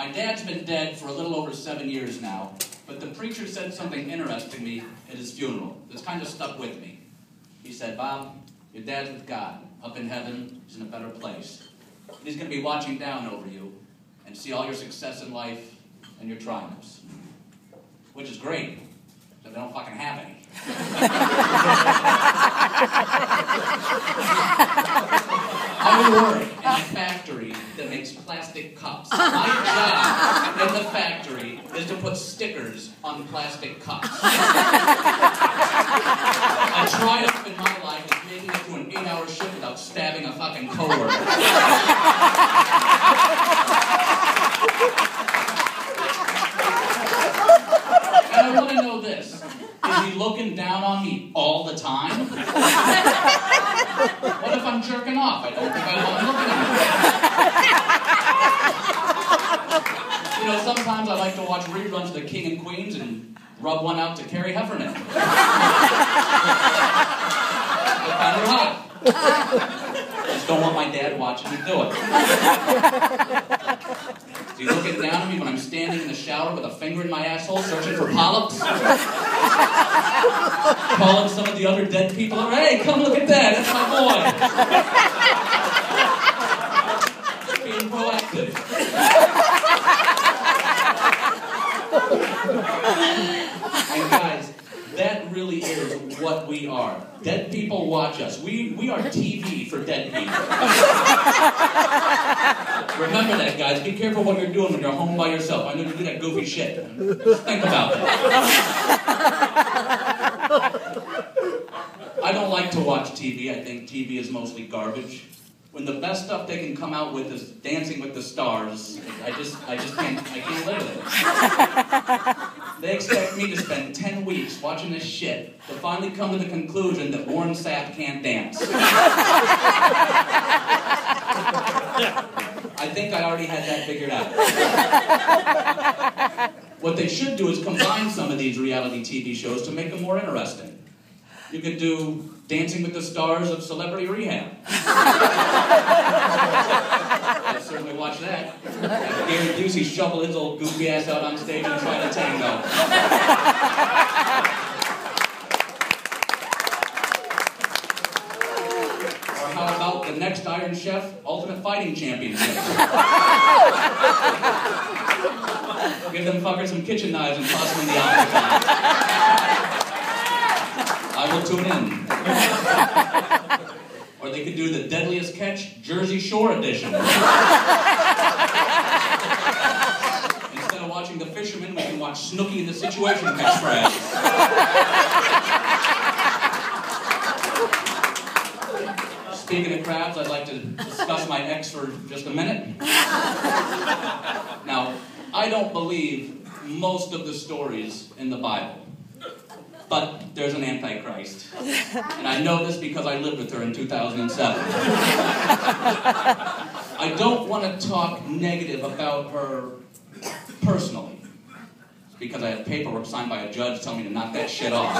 My dad's been dead for a little over 7 years now, but the preacher said something interesting to me at his funeral that's kind of stuck with me. He said, Bob, your dad's with God. Up in heaven, he's in a better place. And he's going to be watching down over you and see all your success in life and your triumphs. Which is great, because I don't fucking have any. I work in a factory that makes plastic cups. My job in the factory is to put stickers on plastic cups. A triumph in my life is making it to an 8-hour shift without stabbing a fucking coworker. And I want to know this. Is he looking down on me all the time? What if I'm jerking off? I don't think I want him looking at me. You know, sometimes I like to watch reruns of The King and Queens and rub one out to Carrie Heffernan. I find her hot. I just don't want my dad watching me do it. Is he looking down at me when I'm standing in the shower with a finger in my asshole searching for polyps? Calling some of the other dead people over, hey, come look at that, that's my boy. Being proactive. And guys, that really is what we are. Dead people watch us. We are TV for dead people. Remember that, guys. Be careful what you're doing when you're home by yourself. I know you do that goofy shit. Just think about that. I don't like to watch TV. I think TV is mostly garbage. When the best stuff they can come out with is Dancing with the Stars, I can't live with it. They expect me to spend 10 weeks watching this shit to finally come to the conclusion that Warren Sapp can't dance. I think I already had that figured out. What they should do is combine some of these reality TV shows to make them more interesting. You could do Dancing with the Stars of Celebrity Rehab. I'd certainly watch that. Have Gary Busey shovel his old goofy ass out on stage and try to tango. Or how about the next Iron Chef Ultimate Fighting Championship? Give them fuckers some kitchen knives and toss them in the octagon. I will tune in. Or they could do the Deadliest Catch Jersey Shore edition. Instead of watching The Fisherman, we can watch Snooki and the Situation catch crabs. Speaking of crabs, I'd like to discuss my ex for just a minute. Now, I don't believe most of the stories in the Bible. But there's an Antichrist. And I know this because I lived with her in 2007. I don't want to talk negative about her personally. It's because I have paperwork signed by a judge telling me to knock that shit off.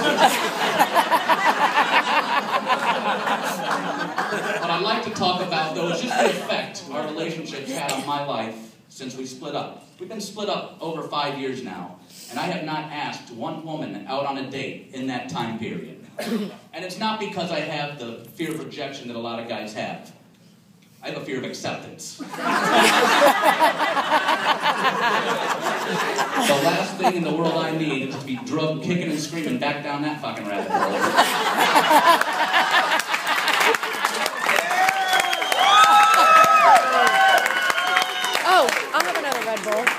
What I'd like to talk about, though, is just the effect our relationships had on my life since we split up. We've been split up over 5 years now. And I have not asked one woman out on a date in that time period. And it's not because I have the fear of rejection that a lot of guys have. I have a fear of acceptance. The last thing in the world I need is to be drugged, kicking and screaming back down that fucking rabbit hole.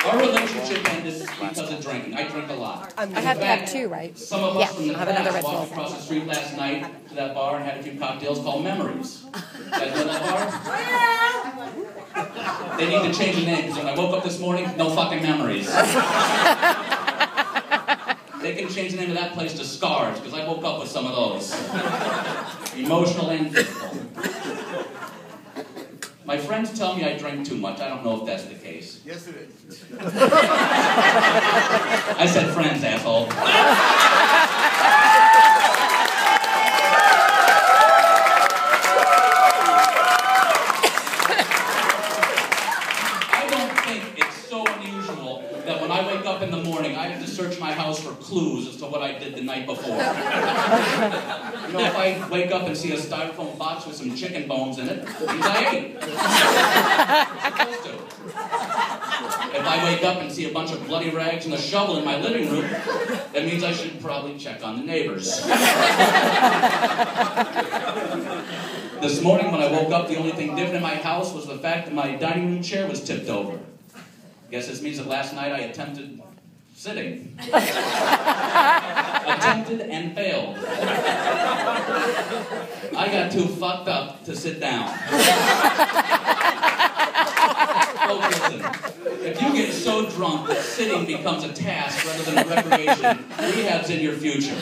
Our relationship ended because of drinking. I drink a lot. I have to have two, right? Some of us from the past walked across the street last night to that bar and had a few cocktails called Memories. You guys know that bar? They need to change the name because when I woke up this morning, no fucking memories. They can change the name of that place to Scars because I woke up with some of those. Emotional and physical. My friends tell me I drink too much. I don't know if that's the case. Yes, it is. I said friends, asshole. I don't think it's so unusual that when I wake up in the morning, I have to search my house for clues as to what I did the night before. If I wake up and see a styrofoam box with some chicken bones in it, it means I ate. I'm supposed to. If I wake up and see a bunch of bloody rags and a shovel in my living room, that means I should probably check on the neighbors. This morning when I woke up, the only thing different in my house was the fact that my dining room chair was tipped over. I guess this means that last night I attempted sitting. Attempted and failed. I got too fucked up to sit down. Oh, listen. If you get so drunk that sitting becomes a task rather than a recreation, rehab's in your future.